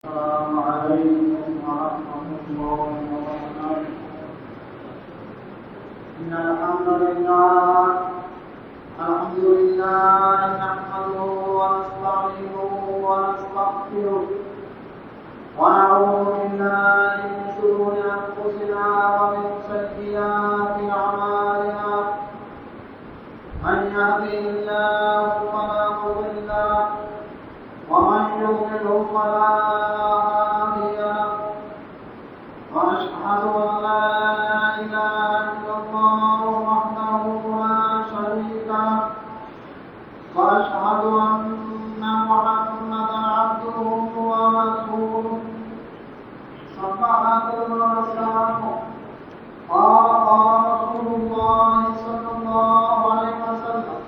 السلام عليكم ورحمة الله وبركاته. إن الحمد لله نحمده ونستعينه ونستغفره ونعوذ بالله من شرور أنفسنا ومن سيئات أعمالنا. من يهده الله فلا مضل له ومن يضلل فلا هادي له. ونشهد أن لا إله إلا الله وحده لا شريك له ونشهد أن محمدا عبده ورسوله صلوات الله وسلامه. قال رسول الله صلى الله عليه وسلم: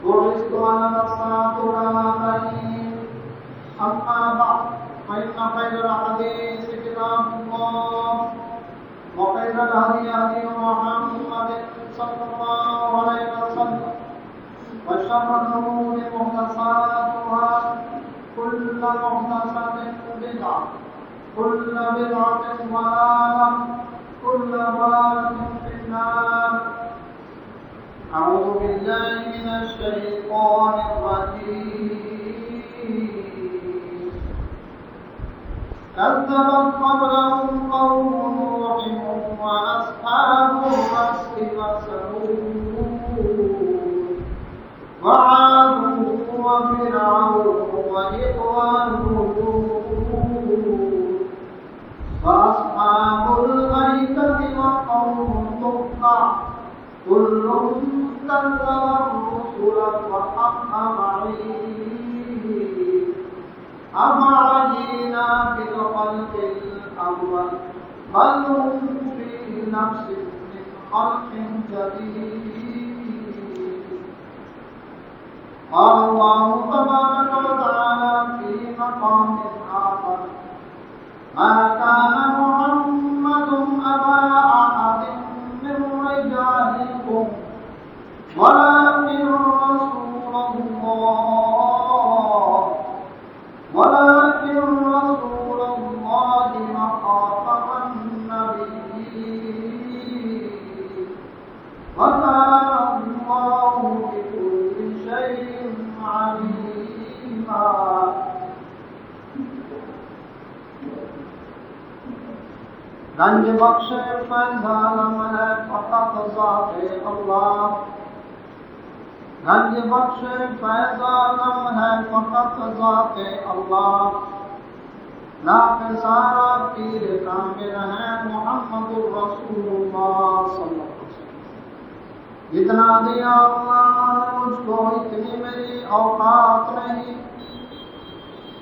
بعثت أنا الساعة الأمين. أما بعد، فإن خير الحديث كتاب الله وخير الهدي هدي محمد صلى الله عليه وسلم وشر الأمور محدثاتها كل محدثة بدعة كل بدعة ضلالة كل ضلالة في النار. أعوذ بالله من الشيطان الرجيم. كذبت قبلهم قوم نوح وأصحاب الرس وثمود وعاد وفرعون وإخوان لوط وأصحاب الأيكة وقوم تبع كل كذب الرسل وحق وعيد. أفعجينا بالخلق الأول بل هم في نفس من خلق جديد. قال الله تبارك وتعالى في مقام آخر: ما كان محمد أبا أحد من رجالكم ولكن رسول الله وخاتم النبيين وكان الله بكل شيء عليما. رنج بخش فیضان ہے فقط ذات اللہ. رنج بخش فیضان ہے فقط ذات اللہ. ناک سارا پیر کامل ہے محمد الرسول اللہ صلی اللہ علیہ وسلم. جتنا دیا اللہ نے مجھ کو اتنی میری اوقات نہیں.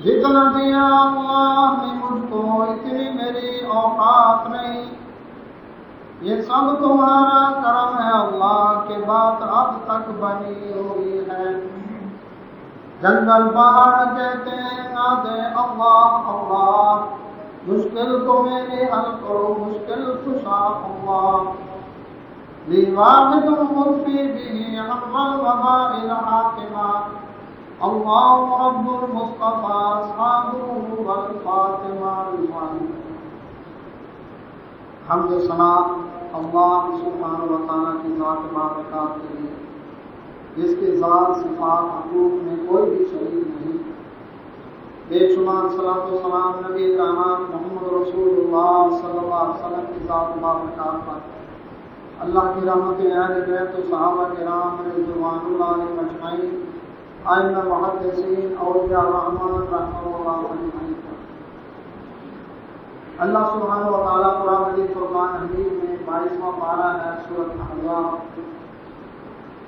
جتنا دیا اللہ نے مجھ کو اتنی میری اوقات نہیں. یہ سب تمہارا کرم ہے اللہ کے بات اب تک بنی ہوئی ہے. جنگل پہاڑ کہتے ہیں نادے اللہ اللہ. مشکل کو میری حل کرو مشکل کشا اللہ. لی واحد مطفی بھی حق الوبائل حاکمہ. اللہ رب المصطفیٰ اصحابہ والفاطمہ الوان. حمد و ثنا اللہ سبحانہ و تعالیٰ کی ذات بابرکات کے لیے جس کے ذات صفات حقوق میں کوئی بھی شریک نہیں. بے شمار صلاۃ و سلام نبی کائنات محمد رسول اللہ صلی اللہ علیہ وسلم کی ذات بابرکات پر. اللہ کی رحمت اہل بیت و صحابہ کرام رضوان اللہ علیہم اجمعین، ائمہ محدثین اولیاء الرحمن رحمۃ اللہ علیہم. اللہ سبحانہ و تعالیٰ قرآن مجید فرقان حمید میں 22واں پارہ ہے سورۃ احزاب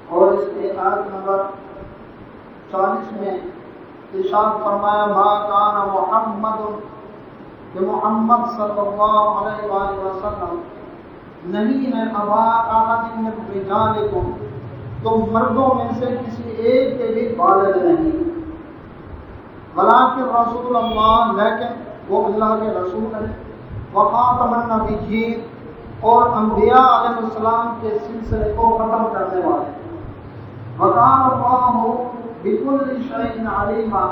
اور اس کے آیت نمبر 40 میں ارشاد فرمایا: ما کان محمد، کہ محمد صلی اللہ علیہ وآلہ وسلم نہیں ہے ابا احد من رجالکم، تم مردوں میں سے کسی ایک کے بھی والد نہیں. ولیکن رسول اللہ، لیکن وہ اللہ کے رسول ہے. وخاتم النبیین، اور انبیاء علیہ السلام کے سلسلے کو ختم کرنے والے. وکان اللہ بکل شیء علیما،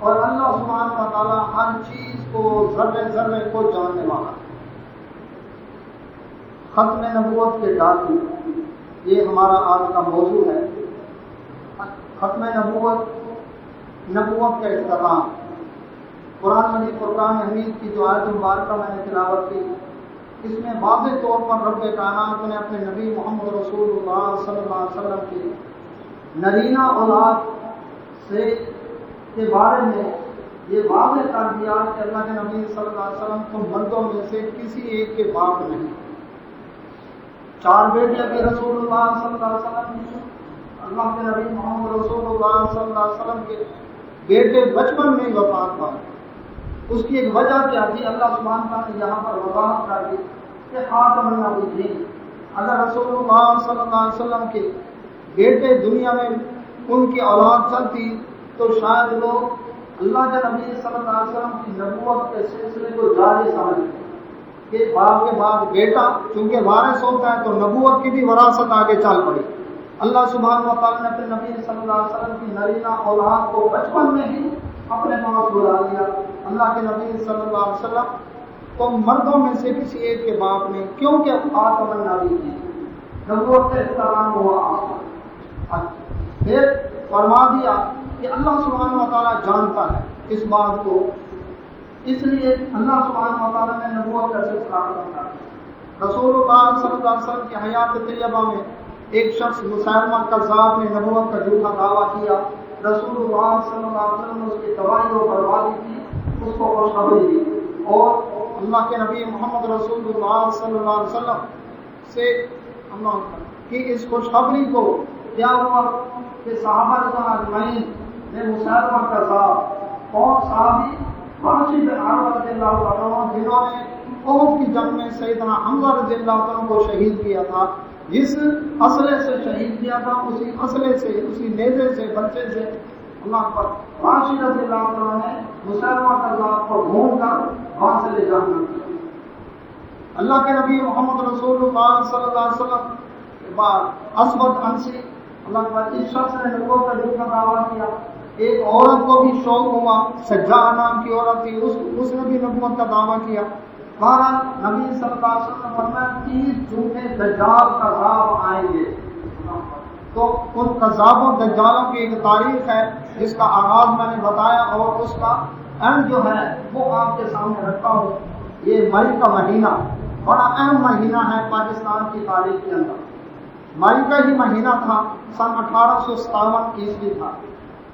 اور اللہ سبحانہ و تعالیٰ ہر چیز کو ذرے ذرے کو جاننے والا. ختم نبوت کے ڈاکو، یہ ہمارا آج کا موضوع ہے. ختم نبوت کا اختتام. قرآن مجید فرقان حمید کی جو آیت مبارکہ میں نے تلاوت کی، اس میں واضح طور پر رب کائنات نے اپنے نبی محمد رسول اللہ صلی اللہ علیہ وسلم کی نرینہ اولاد سے کے بارے میں یہ واضح کر دیا کہ اللہ کے نبی صلی اللہ علیہ وسلم تم مردوں میں سے کسی ایک کے باپ نہیں. 4 بیٹے بھی رسول اللہ صلی اللہ علیہ وسلم کی. اللہ کے نبی محمد رسول اللہ صلی اللہ علیہ وسلم کے بیٹے بچپن میں ہی وفات پائے. اس کی ایک وجہ کیا تھی؟ اللہ سبحانہ تعالیٰ نے یہاں پر وضاحت کر دی کہ خاتم النبیین، اگر رسول اللہ صلی اللہ علیہ وسلم کے بیٹے دنیا میں ان کی اولاد چلتی تو شاید لوگ اللہ کے نبی صلی اللہ علیہ وسلم کی نبوت کے سلسلے کو جاری سمجھتے کہ باپ کے بعد بیٹا چونکہ وارث ہوتا ہے تو نبوت کی بھی وراثت آگے چل پڑی. اللہ سبحانہ و تعالیٰ نے اپنے نبی صلی اللہ علیہ وسلم کی نرینہ اولاد کو بچپن میں ہی اپنے پاس بلا لیا. اللہ کے نبی صلی اللہ علیہ وسلم تو مردوں میں سے کسی ایک کے باپ نے، کیونکہ خاتم النبیین نبوت کا اختتام ہوا. پھر فرما دیا کہ اللہ سبحانہ و تعالیٰ جانتا ہے اس بات کو، اس لیے اللہ سبحانہ و تعالیٰ نے نبوت کا سلسلہ ختم کر دیا. رسول اللہ صلی اللہ علیہ وسلم کی حیات طیبہ میں ایک شخص مسیلمہ کذاب نے نبوت کا جھوٹا دعویٰ کیا. رسول اللہ صلی اللہ علیہ وسلم نے اس کی تباہی و بربادی کی، اس کو خوشخبری دی. اور اللہ کے نبی محمد رسول اللہ صلی اللہ علیہ وسلم سے اللہ کی اس خوشخبری کو کیا ہوا کہ صحابہ رضوان اجمعین نے مسیلمہ کذاب اور صحابی واجب بن عمرو رضی اللہ عنہ جنہوں نے احد کی جنگ میں سیدنا حمزہ رضی اللہ عنہ کو شہید کیا تھا، جس اسلحے سے شہید کیا تھا اسی اسلحے سے، اسی نیزے سے، بچے سے اللہ پر راشی رضی اللہ عنہ نے مسلمہ کذاب کو ڈھونڈ کر وہاں سے لے جانا کیا. اللہ کے نبی محمد رسول اللہ صلی اللہ علیہ وسلم کے بعد اسود انسی اللہ تعالیٰ اس شخص نے نبوت کا جھوٹا دعویٰ کیا. ایک عورت کو بھی شوق ہوا، سجاہ نام کی عورت تھی، اس نے بھی نبوت کا دعویٰ کیا. بہرحال نبی صلی اللہ علیہ وسلم نے فرمایا 30 جھوٹے دجال کذاب آئیں گے. تو ان کذابوں دجالوں کی ایک تاریخ ہے جس کا آغاز میں نے بتایا اور اس کا اہم جو ہے وہ آپ کے سامنے رکھتا ہوں. یہ مئی کا مہینہ بڑا اہم مہینہ ہے پاکستان کی تاریخ کے اندر. مئی کا ہی مہینہ تھا، سن 1857 عیسوی تھا،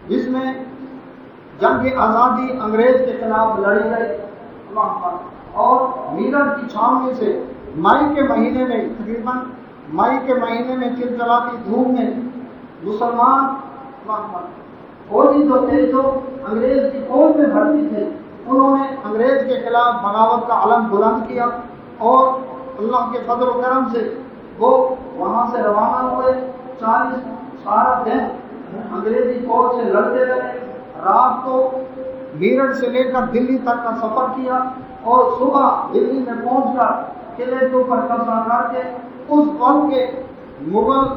جس میں جنگ آزادی انگریز کے خلاف لڑی گئی. اور میرٹ کی چھاؤں میں سے مئی کے مہینے میں تقریباً مئی کے مہینے میں چلچلاتی دھوپ میں مسلمان فوجی جو تھے جو انگریز کی فوج میں بھرتی تھے، انہوں نے انگریز کے خلاف بغاوت کا علم بلند کیا اور اللہ کے فضل و کرم سے وہ وہاں سے روانہ ہوئے. 40 سارا دن انگریزی فوج سے لڑتے رہے. رات کو میرٹھ سے لے کر دلی تک کا سفر کیا اور صبح دلی میں پہنچ کر قلعے کے اوپر قبضہ کر کے اس وقت کے مغل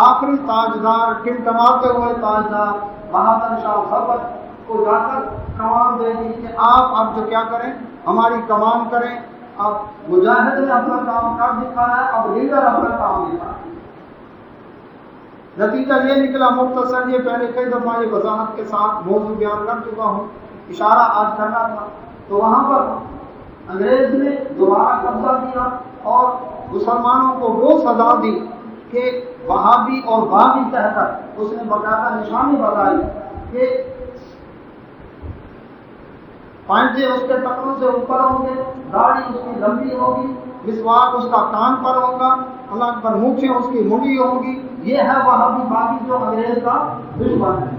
آخری تاجدار ٹمٹماتے ہوئے تاجدار بہادر شاہ ظفر کو جا کر کمان دے دی کہ آپ اب جو کیا کریں، ہماری کمان کریں. اب مجاہد نے اپنا کام کر دکھایا ہے، اب لیڈر اپنا کام دکھایا. نتیجہ یہ نکلا، مختصر یہ پہلے کئی دفعہ یہ وضاحت کے ساتھ موضوع بیان کر چکا ہوں، اشارہ آج کرنا تھا. تو وہاں پر انگریز نے دوبارہ قبضہ کیا اور مسلمانوں کو وہ سزا دی کہ وہابی اور باغی کہہ کر اس نے باقاعدہ نشانی بتائی کہ پانچے اس کے ٹکروں سے اوپر ہوں گے، داڑھی اس کی لمبی ہوگی، مسواک اس کا کان پر ہوگا، اللہ پر مونچھیں اس کی مڑی ہوگی. یہ ہے وہابی باغی جو انگریز کا دشمن ہے.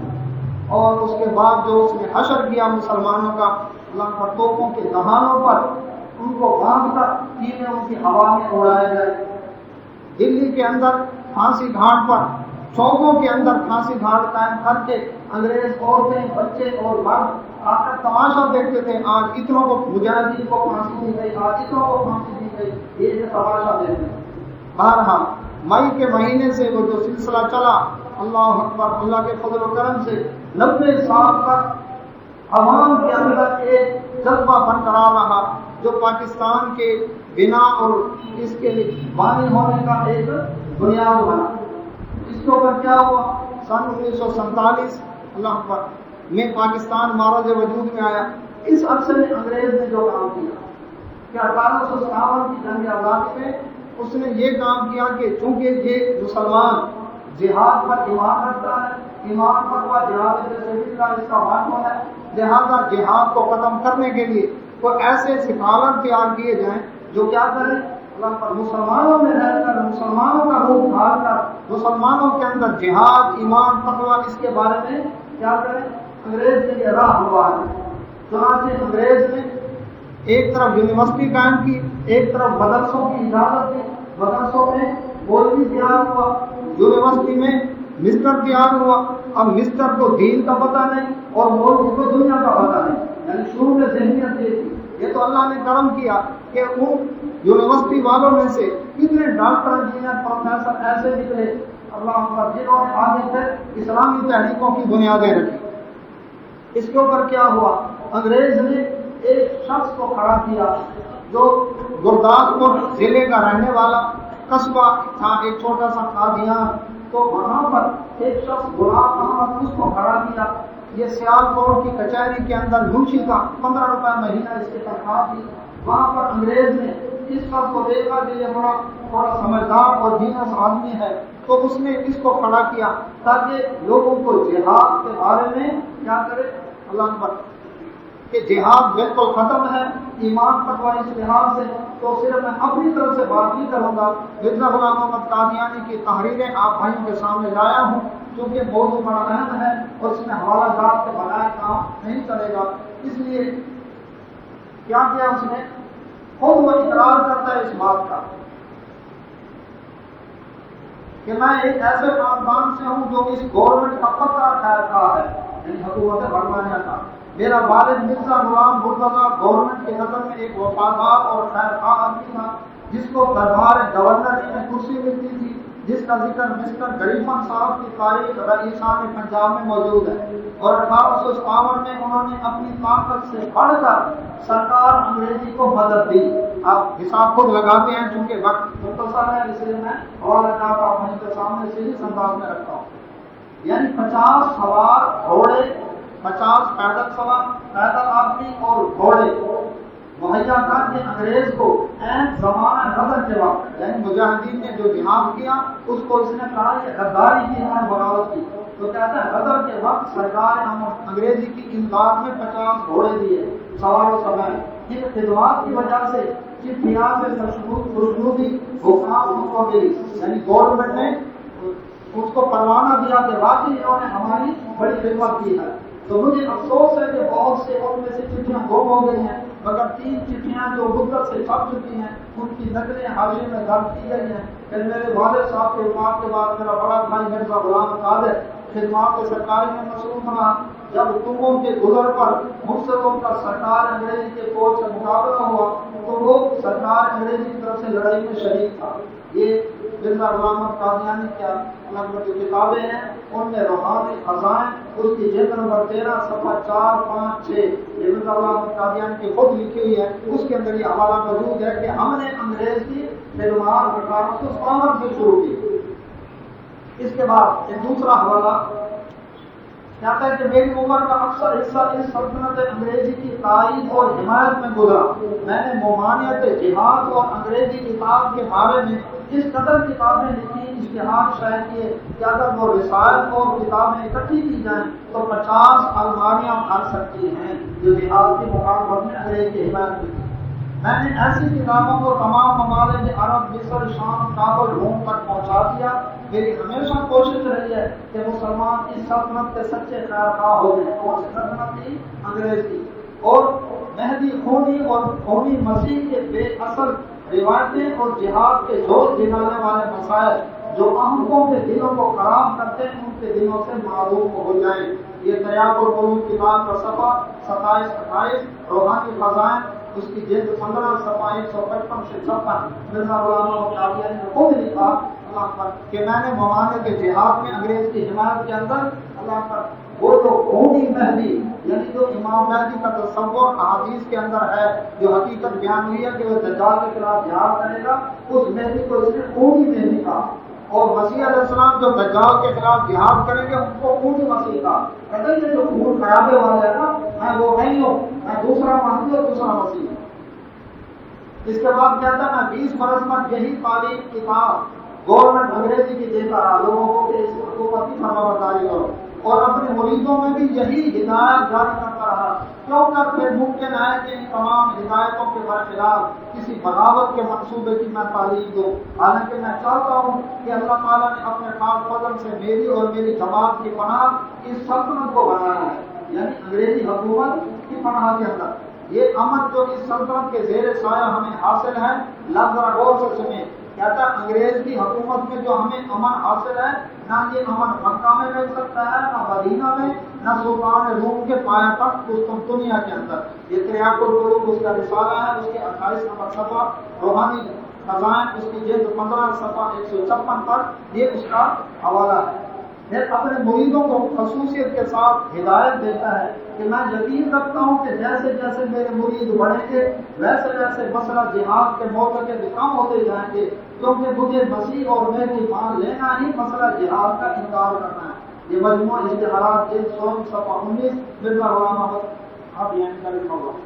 اور اس کے بعد جو اس نے حشر کیا مسلمانوں کا اللہ پر توپوں کے دہانوں پر ان کو باندھ کر تیرے ان کی ہوا میں اڑائے گئے. دلی کے اندر پھانسی گھاٹ پر چوکوں کے اندر پھانسی گھاٹ قائم کر کے انگریز عورتیں، بچے اور مرد آ کر تماشا دیکھتے تھے. آج اتنوں کو مجاہدین کو پھانسی دی گئی، آج اتنوں کو پھانسی دی گئی، یہ تماشا دیکھتے ہیں. بہرحال مئی کے مہینے سے وہ جو سلسلہ چلا، اللہ اکبر، اللہ کے فضل و کرم سے 90 سال تک عوام کے اندر ایک جذبہ برقرار رہا جو پاکستان کے بنا اور اس کے بانی ہونے کا ایک بنیاد بنا۔ اس کے اوپر کیا ہوا؟ سن 1947 اللہ اکبر میں پاکستان معرض وجود میں آیا۔ اس عرصے میں انگریز نے جو کام کیا کہ 1857 کی جنگ آزادی میں اس نے یہ کام کیا کہ چونکہ یہ مسلمان جہاد پر ایمان رکھتا ہے، ایمان پر ہوا جہاد فی سبیل اللہ اس کا معنی ہے، لہذا جہاد کو ختم کرنے کے لیے وہ ایسے سفارت تیار کیے جائیں جو کیا کریں؟ اللہ پر مسلمانوں میں رہ کر، مسلمانوں کا روپ ڈھال کر، مسلمانوں کے اندر جہاد، ایمان، تقویٰ اس کے بارے میں کیا کریں؟ انگریز نے یہ راہ ہوا ہے۔ چنانچہ انگریز نے ایک طرف یونیورسٹی قائم کی، ایک طرف مدرسوں کی اجازت دی، مدرسوں میں مولوی تیار ہوا، یونیورسٹی میں مسٹر تیار ہوا۔ اب مسٹر کو دین کا پتہ نہیں اور مولوی کو دنیا کا پتہ نہیں، یعنی شروع میں ذہنیت یہ تھی۔ یہ تو اللہ نے کرم کیا کہ ان یونیورسٹی والوں میں سے کتنے ڈاکٹر، انجینئر، پروفیسر ایسے نکلے اللہ اکبر جنہوں نے آگے پھر اسلامی تحریکوں کی بنیادیں رکھی۔ اس کے اوپر کیا ہوا؟ انگریز نے ایک شخص کو کھڑا کیا جو گرداسپور ضلع کا رہنے والا قصبہ تھا، ایک چھوٹا سا قادیان، تو وہاں پر ایک شخص غلام احمد اس کو کھڑا کیا۔ یہ سیالکوٹ کی کچہری کے اندر منشی کا 15 روپے مہینہ اس کی تنخواہ تھی۔ وہاں پر انگریز نے اس شخص کو دیکھا کہ یہ بڑا تھوڑا سمجھدار اور جینس آدمی ہے، تو اس نے اس کو کھڑا کیا تاکہ لوگوں کو جہاد کے بارے میں کیا کرے؟ اللہ اکبر کہ جہاد بالکل ختم ہے، ایمان تقویٰ اس لحاظ سے تو صرف میں اپنی طرف سے بات نہیں کروں گا۔ مرزا غلام محمد قادیانی کی تحریریں آپ بھائیوں کے سامنے لایا ہوں کیونکہ موضوع بڑا اہم ہے اور اس میں حوالہ جات کے بغیر کام نہیں چلے گا۔ اس لیے کیا کیا اس نے؟ خود وہ اقرار کرتا ہے اس بات کا کہ میں ایک ایسے خاندان سے ہوں جو اس گورنمنٹ کا پکا خیر خواہ ہے، یعنی حکومت برطانیہ کا۔ میرا والد مرزا غلام مرتضیٰ گورنمنٹ کی نظر میں ایک وفادار اور خیر خواہ آدمی تھا، جس کو دربار گورنری میں کرسی ملتی تھی، جس کا ذکر مسٹر گریفن صاحب کی تاریخ رئیسان پنجاب میں موجود ہے۔ اور 1857 میں انہوں نے اپنی طاقت سے بڑھ کر سرکار انگریزی کو مدد دی۔ آپ حساب خود لگاتے ہیں چونکہ وقت مختصر ہے، اس لیے میں اور آپ کے سامنے سے اس انداز میں رکھتا ہوں۔ یعنی 50 سوار گھوڑے، 50 پیدل سوار، پیدل آدمی اور گھوڑے مہیا کر کے انگریز کو عین زمانہ غدر کے وقت، یعنی مجاہدین نے جو جہاد کیا اس کو اس نے کہا کہ غداری کی، انہوں نے بغاوت کی، تو کہتا ہے غدر کے وقت سرکار انگریزی کی امداد میں 50 گھوڑے دیے سوار و سوار۔ ان خدمات کی وجہ سے چٹھیاں سے خوشنودی حکام ان کو ملی، یعنی گورنمنٹ نے اس کو پروانہ دیا کہ واقعی انہوں نے ہماری بڑی خدمت کی ہے۔ تو مجھے افسوس ہے کہ بہت سے ان میں سے چٹھیاں گم ہو گئی ہیں، مگر 3 چٹھیاں جو مدت سے چھپ چکی ہیں ان کی نقلیں حاشیے میں درج کی گئی ہیں۔ پھر میرے والد صاحب کے وفات کے بعد میرا بڑا بھائی مرزا غلام قادر خدمات سرکاری میں مصروف رہا۔ جب تنگوں کے گزر پر مرشدوں کا سرکار انگریزی کے فوج سے مقابلہ ہوا تو وہ سرکار انگریزی کی طرف سے لڑائی میں شریک تھا۔ یہ مرزا غلام قادیانی کیا لگ جو کتابیں ہیں ان میں روحانی خزائن اس کی جلد نمبر 13 صفحہ 4، 5، 6 یہ مرزا غلام قادیانی کی خود لکھی ہوئی ہے، اس کے اندر یہ حوالہ موجود ہے کہ ہم نے انگریز کی خدمات 1857 سے شروع کی۔ اس کے بعد ایک دوسرا حوالہ کہتا ہے کہ میری عمر کا اکثر حصہ اس سلطنت انگریزی کی تائید اور حمایت میں گزرا۔ میں نے ممانعت جہاد اور انگریزی کتاب کے بارے میں اس قدر کتابیں لکھی، اشتہار شائع کیے کہ اگر وہ رسائل اور کتابیں اکٹھی کی جائیں تو 50 الماریاں بھر سکتی ہیں جو جہاد کی مخالفت میں انگریز کی حمایت میں تھی۔ میں نے ایسی کتابوں کو تمام ممالک عرب، مصر، شام، کابل، روم تک پہنچا دیا۔ میری ہمیشہ کوشش رہی ہے کہ مسلمان اس سلطنت کے سچے خیر خواہ ہو جائیں۔ کون سی سلطنت تھی؟ انگریز کی۔ اور مہدی خونی اور خونی مسیح کے بے اصل روایتیں اور جہاد کے جوش دلانے والے مسائل جو احمقوں کے دلوں کو خراب کرتے ہیں ان کے دلوں سے معروف ہو جائیں۔ یہ تیاق القلوب کتاب کا صفحہ 27-28 روحانی خزائن اس کی جلد 15 صفحہ 155 سے 56 مرزا غلام قادیانی نے خود لکھا اللہ پر کہ میں نے ممانعت جہاد میں انگریز کی حمایت کے اندر اللہ پر وہ جو خونی مہدی یعنی جو امام مہدی کا تصور احادیث کے اندر ہے، جو حقیقت بیان ہوئی ہے کہ وہ دجال کے خلاف جہاد کرے گا، اس مہدی کو اس نے اونی مہدی کہا، اور مسیح علیہ السلام جو دجال کے خلاف جہاد کریں گے ان کو اونی مسیح کہا۔ کہتے ہیں جو خون خرابے والے ہے نا، میں وہ نہیں ہوں، میں دوسرا مہدی اور دوسرا مسیح ہوں۔ اس کے بعد کہتا ہے میں 20 برس تک یہی تعلیم کتاب گورنمنٹ انگریزی کی دیتا رہا لوگوں کو کہ اس حکومت کی فرما برداری کرو، اور اپنے مریدوں میں بھی یہی ہدایت جاری کرتا رہا۔ کیوں کر پھر ممکن ہے کہ ان تمام ہدایتوں کے برخلاف کسی بغاوت کے منصوبے کی میں تعلیم دوں، حالانکہ میں چاہتا ہوں کہ اللہ تعالیٰ نے اپنے خاص فضل سے میری اور میری جماعت کی پناہ اس سلطنت کو بنایا ہے، یعنی انگریزی حکومت کی پناہ کے اندر یہ امن جو اس سلطنت کے زیر سایہ ہمیں حاصل ہے۔ لفظ ذرا غور سے سنیں، کہتا ہے انگریز کی حکومت میں جو ہمیں امن حاصل ہے، نہ یہ امن مکہ میں مل سکتا ہے، نہ مدینہ میں، نہ سلطان روم کے پایا تخت قسطنطنیہ کے اندر۔ یہ تریاق القلوب اس کا رسالہ ہے، اس کے 28 نمبر صفحہ، روحانی خزائن اس کی جلد 15 صفحہ 156 پر یہ اس کا حوالہ ہے۔ پھر اپنے مریدوں کو خصوصیت کے ساتھ ہدایت دیتا ہے کہ میں یقین رکھتا ہوں کہ جیسے جیسے میرے مرید بڑھیں گے ویسے ویسے مسئلہ جہاد کے موقع کے بھی کم ہوتے جائیں گے، کیونکہ مجھے مسیح اور میری مان لینا ہی مسئلہ جہاد کا انکار کرنا ہے۔ یہ مجموعہ اشتہارات جلد 16 صفحہ 19 مرزا غلام احمد بیان کرنا ہوگا۔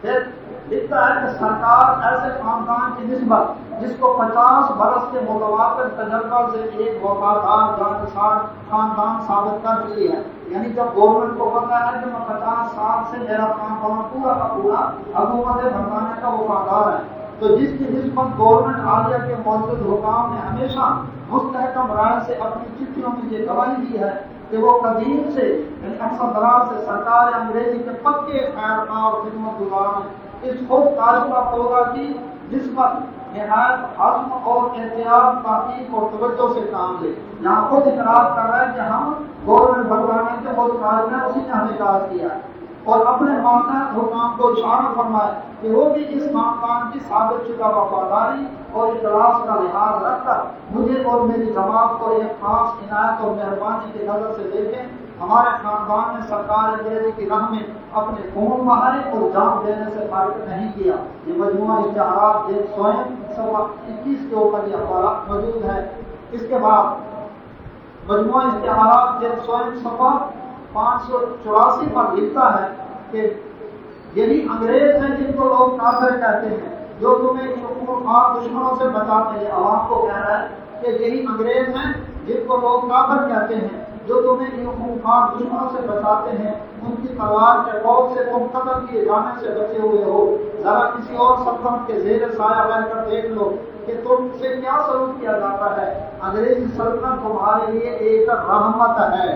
پھر لکھتا ہے کہ سرکار ایسے خاندان کی نسبت جس کو 50 برس کے متواتر تجربہ سے ایک وفادار جانشار خاندان ثابت کر رہی ہے، یعنی جب گورنمنٹ کو پتا ہے کہ میں 50 سال سے میرا خاندان پورا کا پورا حکومت برطانیہ کا وفادار ہے، تو جس کی نسبت گورنمنٹ عالیہ کے معزز حکام نے ہمیشہ مستحکم رائے سے اپنی چٹھیوں میں یہ گواہی دی ہے کہ وہ قدیم سے یعنی اکثر دراز سے سرکار انگریزی کے پکے خیر خواہ اور خدمت گزار ہیں۔ اس خود تاجرہ پروگرام کی نسبت نہایت عزم اور احتیاط تحقیق اور توجہ سے کام لے۔ یہاں خود اقرار کر رہا ہے کہ ہم گورنمنٹ برطانیہ کے متعلق ہیں، اسی نے ہمیں کاج کیا ہے، اور اپنے ماتحت حکام کو اشارہ فرمائے کہ وہ بھی اس خاندان کی ثابت شدہ وفاداری اور اخلاص کا لحاظ رکھ کر مجھے اور میری جماعت کو ایک خاص عنایت اور مہربانی کی نظر سے دیکھیں۔ ہمارے خاندان نے سرکار انگریزی کی راہ میں اپنے خون بہائے اور جان دینے سے فارغ نہیں کیا۔ یہ مجموعہ اشتہارات جلد 16 صفحہ 21 کے اوپر یہ حوالہ موجود ہے۔ اس کے بعد مجموعہ اشتہارات جلد 16 صفحہ 584 پر لکھتا ہے کہ یہی انگریز ہیں جن کو لوگ کافر کہتے ہیں، جو تمہیں ان خونخوار دشمنوں سے بچاتے ہیں۔ عوام کو کہہ رہا ہے کہ یہی انگریز ہیں جن کو لوگ کافر کہتے ہیں، جو تمہیں ان خونخوار دشمنوں سے بچاتے ہیں، ان کی تلوار کے خوف سے تم قتل کیے جانے سے بچے ہوئے ہو۔ ذرا کسی اور سلطنت کے زیر سایہ رہ کر دیکھ لو کہ تم سے کیا سلوک کیا جاتا ہے۔ انگریزی سلطنت تمہارے لیے ایک رحمت ہے۔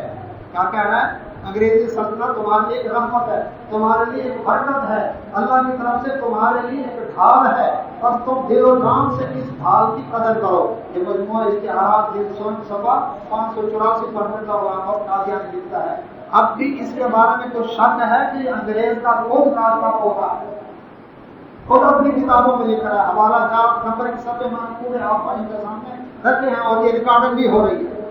کیا کہہ رہا ہے؟ انگریزی سلطنت تمہارے لیے ایک رحمت ہے، تمہارے لیے ایک برکت ہے، اللہ کی طرف سے تمہارے لیے ایک ڈھال ہے، اور تم دل و جان سے اس ڈھال کی قدر کرو۔ یہ مجموعہ اشتہارات جلد 16 صفحہ 584 پر مرزا غلام احمد قادیانی لکھتا ہے۔ اب بھی اس کے بارے میں کوئی شک ہے کہ یہ انگریز کا خود کار کا پودا ہے، خود اپنی کتابوں میں لکھ رہا ہے۔ حوالہ جات نمبر کے صفحے میں پورے آپ بھائی کے سامنے رکھے ہیں، اور یہ ریکارڈنگ بھی ہو رہی ہے۔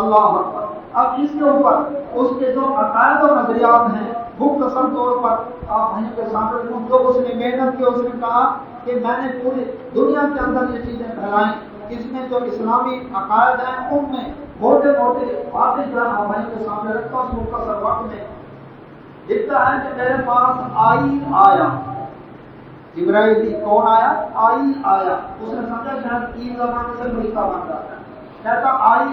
اللہ اکبر۔ اب اس کے اوپر اس کے جو عقائد اور نظریات ہیں مختصر طور پر آپ بھائیوں کے سامنے رکھوں۔ جو اس نے محنت کی، اس نے کہا کہ میں نے پوری دنیا کے اندر یہ چیزیں پھیلائیں، اس میں جو اسلامی عقائد ہیں ان میں موٹے موٹے باتیں جو ہے آپ بھائیوں کے سامنے رکھتا ہوں۔ اس مختصر وقت میں لکھتا ہے کہ میرے پاس آیا جبرائیل کون آیا؟ آیا۔ اس نے سمجھا شاید کی زبان سے ملتا بن جاتا ہے۔ کہتا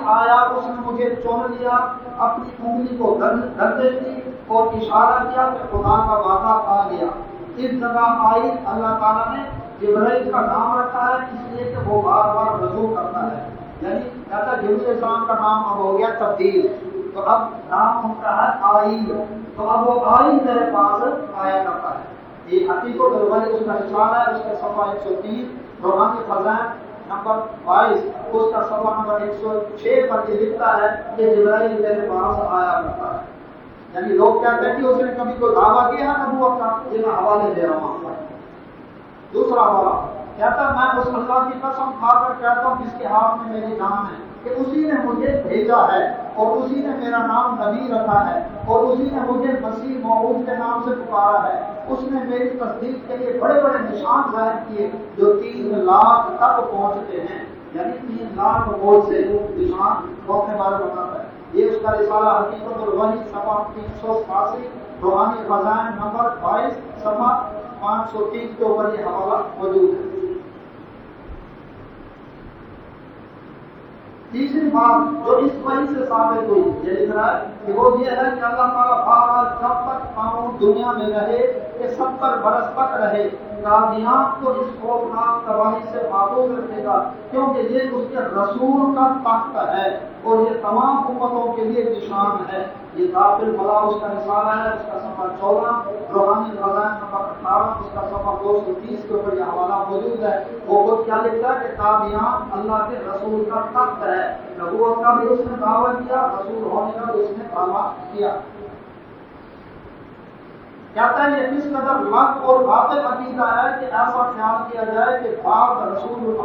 آیا، اس نے مجھے چن لیا، اپنی انگلی کو گردش دی اور اشارہ کیا کہ خدا کا وعدہ آ گیا۔ اس جگہ آئی اللہ تعالیٰ نے جبرائیل کا نام رکھا ہے اس لیے کہ وہ بار بار رجوع کرتا ہے، یعنی کہتا جبرائیل السلام کا نام اب ہو گیا تبدیل، تو اب نام ان کا ہے آئی، تو اب وہ آئی میرے پاس آیا کرتا ہے۔ یہ حقیقت الولی اس کا رسالہ ہے، اس کا صفحہ 103 روحانی خزائن نمبر 22 اس کا صفحہ نمبر 106 پر یہ لکھتا ہے کہ جبرائیل میرے پاس آیا کرتا ہے۔ یعنی لوگ کہتے ہیں کہ اس نے کبھی کوئی دعویٰ کیا ہے نبوت کا، یہ میں حوالے دے رہا ہوں۔ دوسرا حوالہ کہتا ہے میں اس اللہ کی قسم کھا کر کہتا ہوں جس کے ہاتھ میں میری جان ہے کہ اسی نے مجھے بھیجا ہے اور اسی نے میرا نام نبی رکھا ہے اور اسی نے مجھے مسیح موعود کے نام سے پکارا ہے. اس نے میری تصدیق کے لیے بڑے بڑے نشان ظاہر کیے جو 3 لاکھ تک پہنچتے ہیں. یعنی 3 لاکھ ووٹ سے نشان موقع بارے بتاتا ہے. یہ اس کا رسالہ حقیقت الوحی صفحہ 387 روحانی خزائن نمبر 22 صفحہ 503 کے اوپر یہ حوالہ موجود ہے. تیسری بات جو اس وحی سے ثابت ہوئی یہ لکھ رہا ہے کہ وہ یہ ہے کہ اللہ تعالیٰ بہرحال جب تک قانون دنیا میں رہے کہ 70 برس تک رہے قادیان کو اس خوفناک تباہی سے محفوظ رکھے گا کیونکہ یہ اس کے رسول کا تخت ہے اور یہ تمام امتوں کے لیے نشان ہے. یہ داخل بلا اس کا رسالہ ہے, اس کا صفحہ 14 روحانی خزائن نمبر 18 اس کا صفحہ 230 کے اوپر یہ حوالہ موجود ہے. وہ خود کیا لکھتا ہے کہ قادیان اللہ کے رسول کا تخت ہے. نبوت کا بھی اس نے دعویٰ کیا, رسول ہونے کا بھی اس نے دعویٰ کیا. کہتا ہے یہ کس قدر لق اور باطل عقیدہ ہے کہ ایسا خیال کیا جائے کہ بعد رسول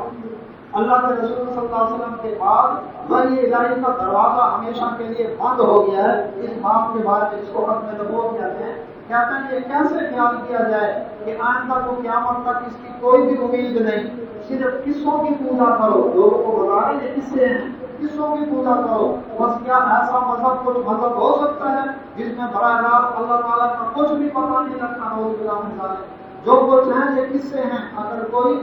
اللہ کے رسول صلی اللہ علیہ وسلم کے بعد وحی الہی کا دروازہ ہمیشہ کے لیے بند ہو گیا ہے. اس بات کے بارے میں اس کو ختم نبوت کہتے ہیں. کہتا ہے یہ کیسے خیال کیا جائے کہ آئندہ کو قیامت تک اس کی کوئی بھی امید نہیں, صرف قصوں کی پوجا کرو. لوگوں کو بتا رہے یہ قصے ہیں, قصوں کی پوجا کرو. بس کیا ایسا مذہب کچھ مذہب ہو سکتا ہے جس میں براہ راست اللہ تعالیٰ کا کچھ بھی پتہ نہیں لگتا؟ نعوذ باللہ من ذالک. جو کچھ ہیں یہ قصے ہیں. اگر کوئی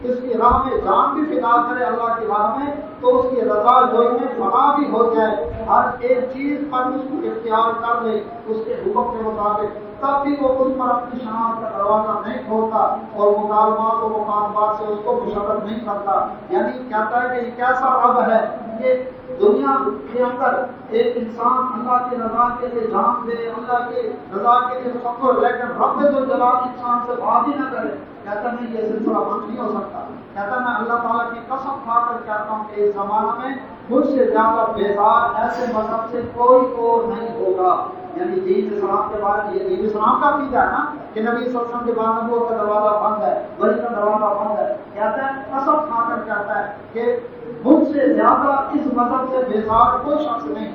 اس کی راہ میں جان بھی فدا کرے اللہ کی راہ میں تو اس کی رضا جوئی میں فنا بھی ہو جائے, ہر ایک چیز پر اس کو اختیار کر لے اس کے حکم کے مطابق, تب بھی وہ اس پر اپنی شناخت کا دروازہ نہیں کھولتا اور مکالمات و مکالمات سے اس کو مشرف نہیں کرتا. یعنی کہتا ہے کہ یہ کیسا رب ہے کہ دنیا کے اندر ایک انسان اللہ کی رضا کے لیے جان دے, اللہ کی رضا کے لیے سب کو, لیکن رب جو جلال انسان سے بات ہی نہ کرے. کہتا نہیں یہ سلسلہ بند نہیں ہو سکتا. کہتا میں اللہ تعالیٰ کی قسم کھا کر کہتا ہوں کہ اس زمانہ میں مجھ سے زیادہ بیزار ایسے مذہب سے کوئی اور نہیں ہوگا. یعنی دین اسلام کے بعد یہ دین اسلام کا عقیدہ ہے نا کہ نبی صلی اللہ علیہ وسلم کے بعد نبوت کا دروازہ بند ہے, وحی کا دروازہ بند ہے. کہتا ہے قسم کھا کر کہتا ہے کہ مجھ سے زیادہ اس مذہب سے بیزار کوئی شخص نہیں.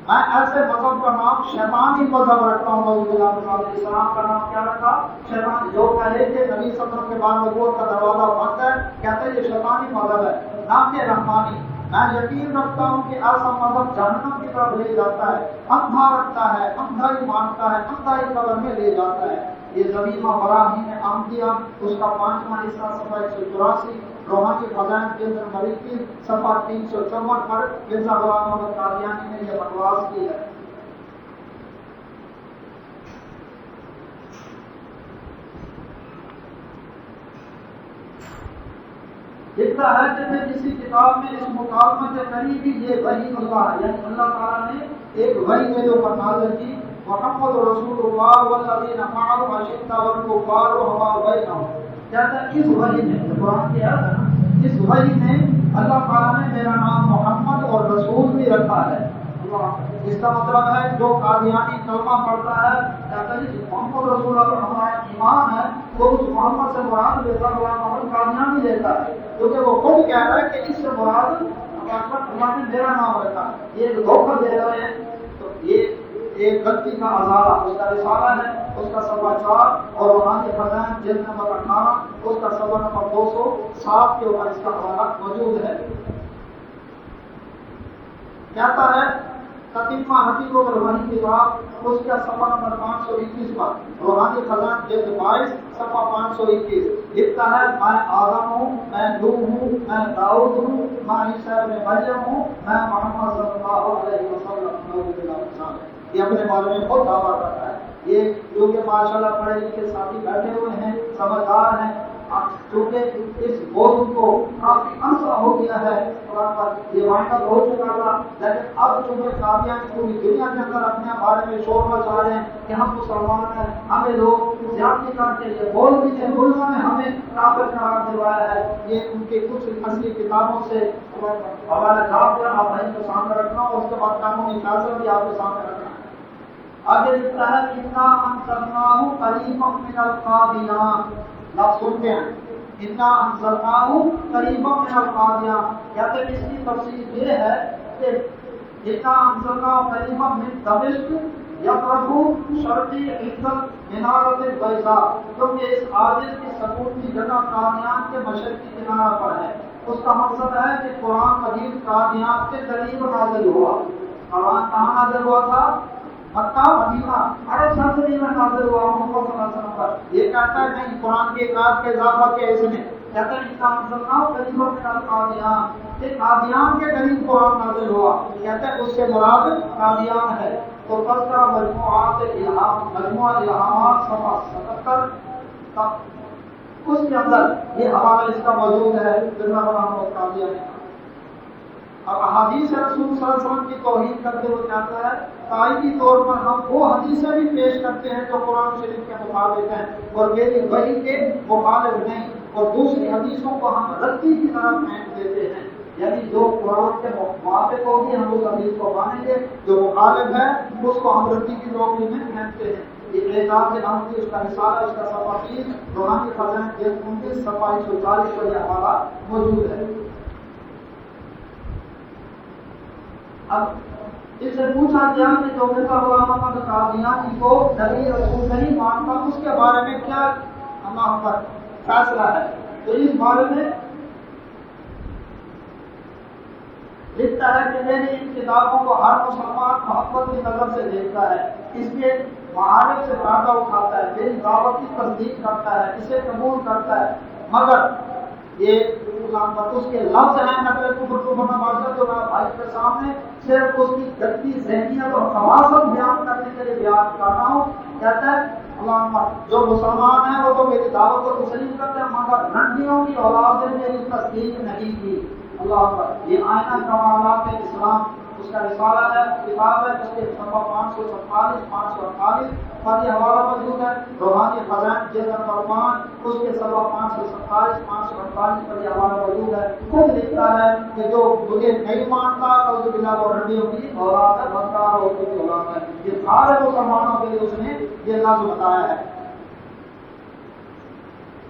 میں ایسے مذہب کا نام شیطانی مذہب رکھتا ہوں. اسلام کا نام کیا رکھا؟ شیطان. جو کہے کہ نبی صلی اللہ علیہ وسلم کے بعد نبوت کا دروازہ بند ہے, کہتے ہیں یہ شیطانی مذہب ہے, نام کے رحمانی. میں یقین رکھتا ہوں کہ ایسا مذہب جہنم کی طرف لے جاتا ہے, اندھا رکھتا ہے, اندھا ہی مانتا ہے, اندھا ہی قبر میں لے جاتا ہے. یہ زمینہ براہین احمدیہ اس کا 5واں حصہ صفحہ 184 روحانی خزائن کے اندر مریض کی صفحہ 354 پر مرزا غلام محمد قادیانی نے یہ بکواس کی ہے. لکھتا ہے کہ میں کسی کتاب میں اس مکالمے کے قریب ہی یہ وحی اللہ ہے, یعنی اللہ تعالیٰ نے ایک وحی میرے اوپر نازل کی, محمد رسول اللہ والذین معه اشداء الکفار رحماء بینہم. کہتا ہے اس وحی میں, قرآن کی آیت ہے نا, اس وحی میں اللہ تعالیٰ نے میرا نام محمد اور رسول بھی رکھا ہے. اس کا مطلب ہے جو قادیانی کلمہ پڑھتا ہے کہتا ہے محمد رسول اللہ ہمارا ایمان ہے, وہ اس محمد سے مراد مرزا غلام محمد قادیانی لیتا ہے, کیونکہ وہ خود کہہ رہا ہے کہ اس سے مراد اللہ نے میرا نام رکھا. یہ دھوکہ دے رہے ہیں. تو یہ ایک غلطی کا ازالہ اس کا رسالہ ہے, اس کا صفحہ 4 اور روحانی خزائن جلد نمبر 18 اس کا صفحہ نمبر 207 کے اوپر اس کا حوالہ موجود ہے. کہتا ہے تتمہ حقیقت الوحی کتاب اس کا صفحہ نمبر 521 پر روحانی خزائن جلد 22 صفحہ 521 لکھتا ہے میں آدم ہوں, میں نوح ہوں, میں داؤد ہوں, میں عیسیٰ ابن مریم ہوں, میں محمد صلی اللہ علیہ وسلم. یہ اپنے بارے میں بہت دعویٰ کرتا ہے. یہ جو کہ ماشاءاللہ پڑھے لکھے ساتھی بیٹھے ہوئے ہیں, سمجھدار ہیں, چونکہ اس موضوع کو کافی عرصہ ہو گیا ہے قرآن پر, یہ واقعہ ہو چکا تھا, لیکن اب چونکہ قادیانی پوری دنیا کے اندر اپنے بارے میں شور مچا رہے ہیں کہ ہم مسلمان ہیں, ہمیں لوگ زیادتی کرتے ہیں, یہ بول بھی تھے ملکوں نے ہمیں کافر قرار دلوایا ہے. یہ ان کے کچھ اصلی کتابوں سے حوالہ جات کر آپ بھائی کو سامنے رکھنا اور اس کے بعد قانونی فیصلہ بھی آپ کے سامنے رکھنا. آگے لکھتا ہے کتنا انصرناہ قریبا من القابلان. آپ سنتے ہیں انا انزلناہ قریبا من القاضیہ، کہتے ہیں اس کی تفسیر یہ ہے کہ انا انزلناہ قریبا من دمشق یقرب شرقی عند المنارۃ البیضاء، کیونکہ اس عاجز کی سکون کی جگہ قادیان کے مشرقی کنارہ پر ہے۔ اس کا مقصد ہے کہ قرآن مجید قادیان کے قریب نازل ہوا۔ قرآن کہاں نازل ہوا تھا؟ مکہ مدینہ عرب سرزمین میں نازل ہوا محمد صلی اللہ علیہ وسلم پر۔ یہ کہتا ہے نہیں، قرآن کی ایک آیت کا اضافہ کیا اس نے، کہتا ہے انسان انزلناہ قریبا من القادیان، کہ قادیان کے قریب قرآن نازل ہوا، کہتا ہے اس سے مراد قادیان ہے۔ تو تذکرہ مجموعات الہام، مجموعہ الہامات صفحہ 77 تک، اس کے اندر یہ حوالہ اس کا موجود ہے جنرل محمد قادیانی کا۔ اب احادیث رسول صلی اللہ علیہ وسلم کی توحید کرتے ہوئے کہتا ہے تائیدی طور پر ہم وہ حدیثیں بھی پیش کرتے ہیں جو قرآن شریف کے مطابق ہیں اور میری وحی کے مخالف نہیں، اور دوسری حدیثوں کو ہم ردی کی طرح پھینک دیتے ہیں، یعنی جو قرآن کے موافق ہوگی ہم اس حدیث کو مانیں گے، جو مخالف ہے اس کو ہم ردی کی روشنی میں پھینکتے ہیں۔ یہ اعجاز نامتی اس کا رسالہ، اس کا صفحہ 30، روحانی خزائن جلد 29 صفحہ 140 پر یہ حوالہ موجود ہے۔ اب اس سے پوچھا گیا کہ جو مرزا غلام احمد قادیانی کو نبی رسول نہیں مانتا اس کے بارے میں کیا اللہ پر فیصلہ ہے، تو اس بارے میں لکھتا ہے کہ میری ان کتابوں کو ہر مسلمان محبت کی نظر سے دیکھتا ہے، اس کے معارف سے فائدہ اٹھاتا ہے، میری دعوت کی تصدیق کرتا ہے، اسے قبول کرتا ہے، مگر یہ اس کے لفظ ہیں نقل کفر نوازہ جو میں بھائی کے سامنے صرف اس کی گندی ذہنیت اور خواصت بیان کرنے کے لیے بیان کر رہا ہوں۔ کہتا ہے علامہ جو مسلمان ہیں وہ تو میری دعوت کو تسلیم کرتے ہیں مگر رنڈیوں کی اولاد نے میری تصدیق نہیں کی۔ اللہ اکبر۔ یہ آئینہ کمالات اسلام اس کا رسالہ ہے، کتاب ہے، اس کے صفحہ 547 548 پر یہ حوالہ موجود ہے۔ روحانی خزائن جلد نمبر 5 اس کے صفحہ 527 548 پر یہ حوالہ موجود ہے۔ خود لکھتا ہے کہ جو مجھے نہیں مانتا نعوذ باللہ وہ رنڈیوں کی اولاد ہے، بدکار اور کی اولاد ہے۔ یہ سارے مسلمانوں کے لیے اس نے یہ لفظ بتایا ہے۔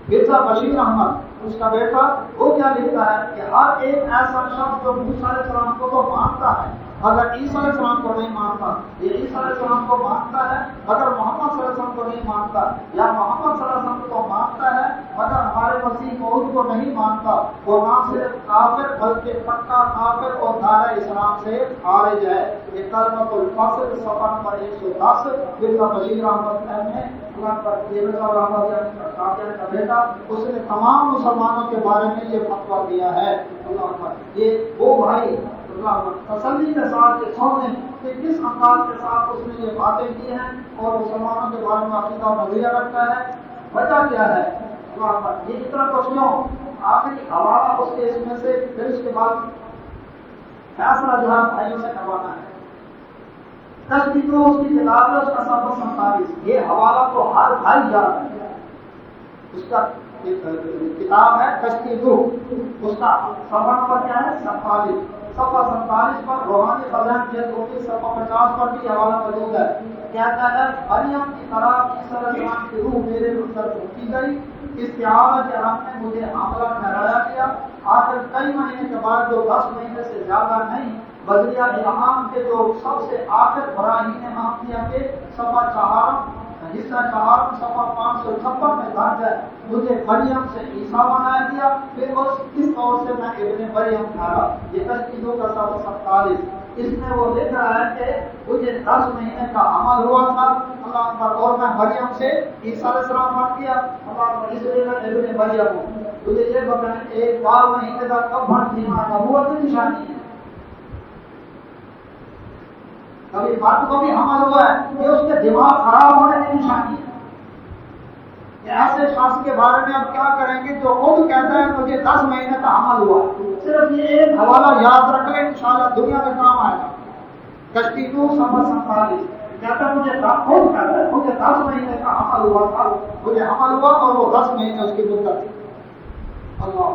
مرزا بشیر احمد اس کا بیٹا وہ کیا لکھتا ہے کہ ہر ایک ایسا شخص جو موسیٰ علیہ السلام کو تو مانتا ہے مگر عیسیٰ علیہ السلام کو نہیں مانتا، یہ عیسیٰ علیہ السلام کو مانتا ہے مگر محمد صلی اللہ علیہ وسلم کو نہیں مانتا، یا محمد صلی اللہ علیہ وسلم کو مانتا ہے مگر ہمارے مسیح موعود کو نہیں مانتا، وہ نہ صرف کافر بلکہ پکا کافر اور دائرہ اسلام سے خارج ہے۔ یہ کلمۃ الفصل صفحہ نمبر 110 مرزا بشیر احمد نے کا بیٹا اس نے تمام مسلمانوں کے بارے میں یہ فتویٰ دیا ہے۔ اللہ یہ وہ بھائی تسلی کے ساتھ یہ سوچیں کہ کس انداز کے ساتھ اس نے یہ باتیں کی ہیں اور مسلمانوں کے بارے میں عقیدہ و نظریہ رکھتا ہے، وجہ کیا ہے؟ اللہ یہ اتنا کچھ کیوں؟ آخری حوالہ اس کے اس میں سے پھر اس کے بعد فیصلہ جو ہے بھائیوں سے کروانا ہے۔ تشبیہ تو اس کی کتاب ہے، اس کا صفحہ 47، یہ حوالہ تو ہر بھائی یاد ہے۔ اس کا کتاب ہے تشبیہ، اس کا صفحہ نمبر کیا ہے؟ 47، صفحہ 47 پر روحانی خزائن جلد 29 صفحہ 50 پر بھی حوالہ موجود ہے۔ کہتا ہے مریم کی طرح عیسیٰ علیہ السلام کی روح میرے اندر پھونکی گئی، استعارہ کے رب نے مجھے حاملہ ٹھہرایا گیا، آخر کئی مہینے کے بعد جو 10 مہینے سے زیادہ نہیں بدریہ الہام کے جو سب سے آخر براہین ماہیہ کے صفحہ 4 حصہ 4 صفحہ 556 میں درج ہے، مجھے مریم سے عیسیٰ بنایا گیا، پھر اس طور سے میں ابن مریم ٹھہرا۔ یہ تشبیہ کا صفحہ 47، اس میں وہ لکھ رہا ہے کہ مجھے 10 مہینے کا عمل ہوا تھا اللہ پر، اور میں مریم سے عیسیٰ علیہ السلام بن گیا اللہ پر، اس لیے میں ابن مریم ہوں۔ مجھے یہ بتائیں ایک 12 مہینے کا کب بن تھی نبوت کی نشانی ہے؟ کبھی بات کو بھی حمل ہوا ہے کہ اس کے دماغ خراب ہونے کی نشانی ہے۔ کہ ایسے شخص کے بارے میں آپ کیا کریں گے جو خود کہتا ہے مجھے 10 مہینے کا حمل ہوا؟ صرف یہ ایک حوالہ یاد رکھ لیں، انشاءاللہ دنیا میں کام آئے گا۔ کشتی 2 صفحہ 47 کہتا ہے مجھے خود کہتا ہے مجھے 10 مہینے کا حمل ہوا تھا، مجھے حمل ہوا اور وہ 10 مہینے اس کی مدت تھی۔ اللہ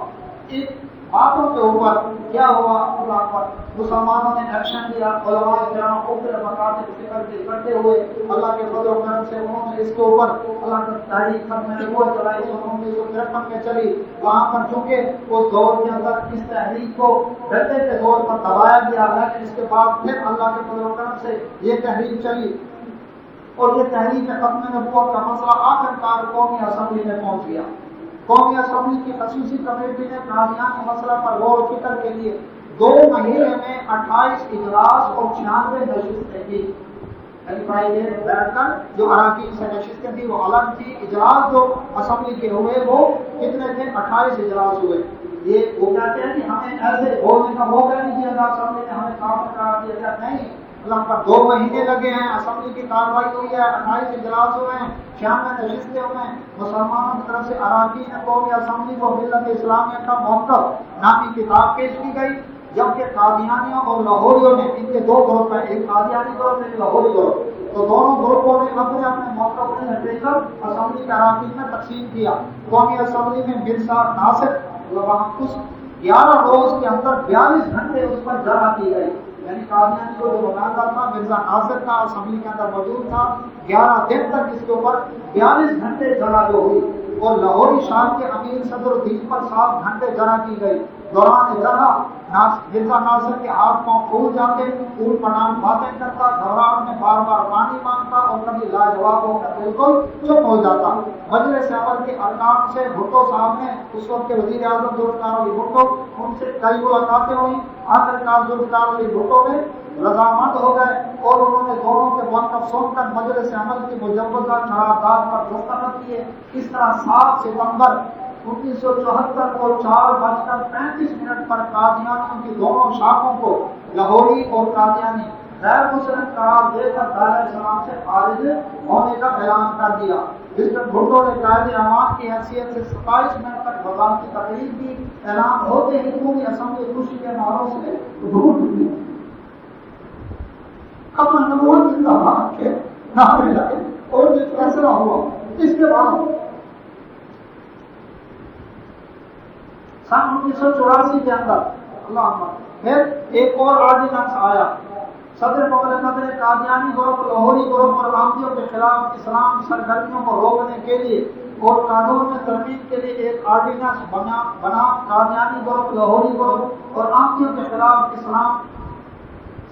باتوں کے اوپر کیا ہوا اللہ پر مسلمانوں نے ایکشن لیا، علماء کرام مختلف مکاتب فکر کے اکٹھے ہوئے، اللہ کے فضل و کرم سے انہوں نے اس کے اوپر اللہ کا تحریک ختم نبوت چلائی جو 1953 میں چلی۔ وہاں پر چونکہ وہ دور کے اندر اس تحریک کو ڈٹے کے طور پر دبایا گیا، لیکن اس کے بعد پھر اللہ کے فضل و کرم سے یہ تحریک چلی اور یہ تحریک ختم نبوت کا مسئلہ آخرکار قومی اسمبلی میں پہنچ گیا۔ قومی اسمبلی کی خصوصی کمیٹی نے قادیانی مسئلہ پر غور و فکر کے لیے 2 مہینے میں 28 اجلاس اور 96 نشستیں کی۔ فرائیڈے بیٹھ کر جو اراکین سے نشستیں تھی وہ الگ تھی، اجلاس جو اسمبلی کے ہوئے وہ کتنے تھے؟ 28 اجلاس ہوئے۔ یہ وہ کہتے ہیں کہ ہمیں ایسے بولنے کا موقع نہیں دیا گیا، اسمبلی نے ہمیں کام قرار دیا گیا، نہیں، اللہ پر 2 مہینے لگے ہیں، اسمبلی کی کارروائی ہوئی ہے، 28 اجلاس ہوئے ہیں، 96 نشستیں ہوئے ہیں۔ مسلمانوں کی طرف سے اراکین قومی اسمبلی کو ملت اسلامیہ کا موقف نامی کتاب پیش کی گئی، جبکہ قادیانیوں اور لاہوریوں نے، ان کے 2 گروپ ہیں، ایک قادیانی گروپ ایک لاہوری گروپ، تو دونوں گروپوں نے اپنے اپنے موقف میں لے کر اسمبلی کے اراکین میں تقسیم کیا۔ قومی اسمبلی میں مرزا ناصر وہاں کچھ 11 روز کے اندر 42 گھنٹے اس پر جرح کی گئی، یعنی قادیانی کو جو بناتا تھا مرزا ناصر کا اسمبلی کے اندر موجود تھا، 11 دن تک اس کے اوپر 42 گھنٹے جرح جو ہوئی، اور لاہوری شاہ کے امیر صدر الدین پر 7 گھنٹے جرح کی گئی۔ دوران جرح مرزا ناصر کے ہاتھ پاؤں پھول جاتے، پھول پڑان باتیں کرتا، گھبراہٹ میں بار بار پانی مانگتا اور کبھی لاجواب ہو کر بالکل چپ ہو جاتا۔ مجلس عمل کے ارکان سے بھٹو صاحب نے، اس وقت کے وزیر اعظم ذوالفقار علی بھٹو، ان سے کئی ملاقاتیں ہوئی، آخرکار ذوالفقار علی بھٹو نے رضامند ہو گئے اور انہوں نے دونوں کے موقف سن کر مجلس عمل کی مجوزہ قرارداد پر دستخط کیے۔ اس طرح 7 ستمبر 1974 کو 4:35 پر قادیانیوں کی دونوں شاخوں کو لاہوری اور قادیانی غیر مسلم قرار دے کر دائرہ اسلام سے خارج ہونے کا اعلان کر دیا۔ مسٹر بھٹو نے قائد اعوان کی حیثیت سے 27 منٹ تک وزارتی تقریر کی۔ اعلان ہوتے ہی پوری اسمبلی خوشی کے نعروں سے ڈھول اٹھی۔ ختم نبوت زندہ باد کے نعرے لگے اور یہ فیصلہ ہوا۔ اس کے بعد سن 1984 کے اندر اللہ پھر ایک اور آرڈیننس آیا۔ صدر مملکت نے قادیانی گروپ، لاہوری گروپ اور احمدیوں کے خلاف اسلام سرگرمیوں کو روکنے کے لیے اور قانون میں ترمیم کے لیے ایک آرڈیننس بنا قادیانی گروپ، لاہوری گروپ اور احمدیوں کے خلاف اسلام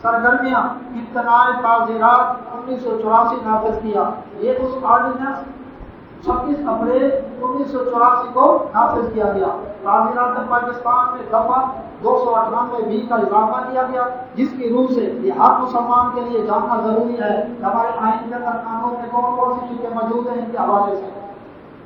سرگرمیاں امتناع تعزیرات 1984 نافذ کیا۔ یہ اس آرڈیننس 26 اپریل 1984 کو نافذ کیا گیا۔ تعزیرات پاکستان میں دفعہ 298 کا اضافہ کیا گیا، جس کی روح سے یہ ہر مسلمان کے لیے جاننا ضروری ہے۔ ہمارے آئین کے اندر قانون میں کون کون سی چیزیں موجود ہیں، ان کے حوالے سے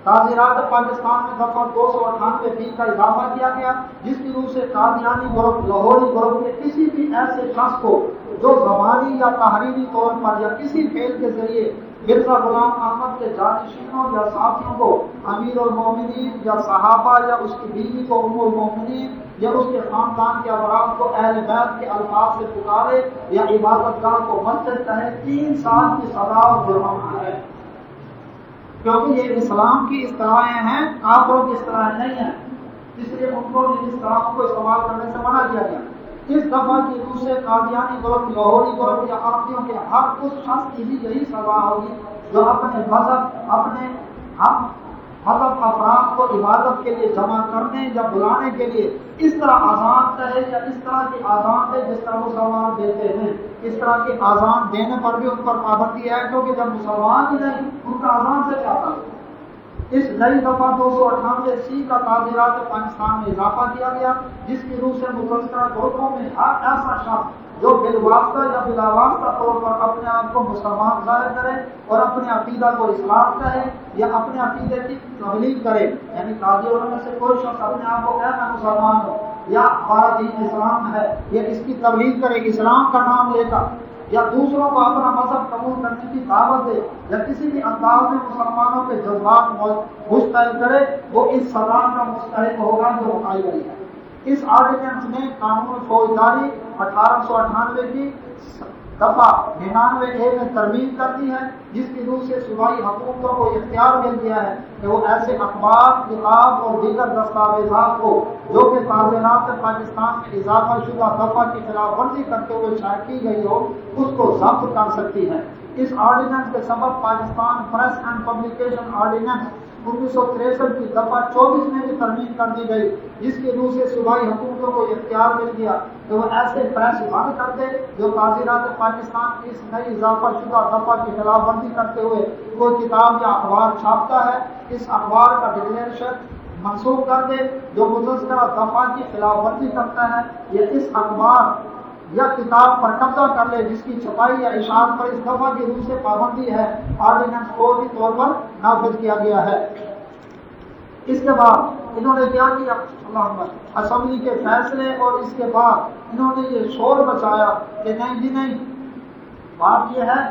تعزیرات پاکستان میں دفعہ 298 کا اضافہ کیا گیا، جس کی روح سے قادیانی گروپ، لاہوری گروپ کے کسی بھی ایسے شخص کو جو زبانی یا تحریری طور پر یا کسی فعل کے ذریعے مرزا غلام احمد کے جانشینوں یا ساتھیوں کو امیر المومنین یا صحابہ یا اس کی بیوی کو ام المومنین یا اس کے خاندان کے افراد کو اہل بیت کے الفاظ سے پکارے یا عبادت گاہ کو مسجد کہے، 3 سال کی سزا اور جرمانہ ہے، کیونکہ یہ اسلام کی اصطلاحیں ہیں، کافروں کی اصطلاحیں نہیں ہیں، اس لیے ان کو ان اصطلاحوں کو استعمال کرنے سے منع کیا گیا۔ اس دفعہ کی روح سے قادیانی گروپ، لاہوری گروپ یا احمدیوں کے ہر اس شخص کی بھی یہی سزا ہوگی جو اپنے ہم مذہب افراد کو عبادت کے لیے جمع کرنے یا بلانے کے لیے اس طرح آزان کہے یا اس طرح کی آزان دے جس طرح مسلمان دیتے ہیں، اس طرح کی آزان دینے پر بھی ان پر پابندی ہے، کیونکہ جب مسلمان ہی نہیں ان کا آزان سے کیا تعلق۔ اس نئی دفعہ 298 کا تعزیرات پاکستان میں اضافہ کیا گیا، جس کی روح سے متذکرہ گروپوں میں ہر ایسا شخص جو بالواسطہ یا بلاواسطہ طور پر اپنے آپ کو مسلمان ظاہر کرے اور اپنے عقیدہ کو اسلام کہے یا اپنے عقیدے کی تبلیغ کرے، یعنی قاضی علماء میں سے کوئی شخص اپنے آپ کو کہے میں مسلمان ہوں یا ہمارا دین اسلام ہے یا اس کی تبلیغ کرے اسلام کا نام لے کر، یا دوسروں کو اپنا مذہب قبول کرنے کی دعوت دے یا کسی بھی انداز میں مسلمانوں کے جذبات مشتعل کرے، وہ اس سزا کا مستحق ہوگا جو بتائی گئی ہے۔ اس آرڈیننس نے قانون فوجداری 1898 کی دفعہ 99A میں ترمیم کر دی ہے، جس کی روح سے صوبائی حکومتوں کو اختیار مل گیا ہے کہ وہ ایسے اخبار، کتاب اور دیگر دستاویزات کو جو کہ تعزیرات پاکستان میں اضافہ شدہ دفعہ کی خلاف ورزی کرتے ہوئے شائع کی گئی ہو، اس کو ضبط کر سکتی ہے۔ اس آرڈیننس کے سبب Pakistan press and publication ordinance 1963 کی دفعہ 24 میں بھی ترمیم کر دی گئی، جس کی روح سے صوبائی حکومتوں کو اختیار مل گیا کہ وہ ایسے پریس بند کر دے جو تعزیرات پاکستان کی اس نئی اضافہ شدہ دفعہ کی خلاف ورزی کرتے ہوئے کوئی کتاب یا اخبار چھاپتا ہے، اس اخبار کا ڈکلیریشن منسوخ کر دے جو مذکورہ دفعہ کی خلاف ورزی کرتا ہے، یا اس اخبار یا کتاب پر قبضہ کر لے جس کی چھپائی یا اشاعت پر اس دفعہ کی روح سے پابندی ہے، آرڈیننس فوری طور پر نافذ کیا گیا ہے۔ اس کے بعد انہوں نے کیا کیا، اسمبلی کے فیصلے اور اس کے بعد انہوں نے یہ شور مچایا کہ نہیں جی نہیں، بات یہ ہے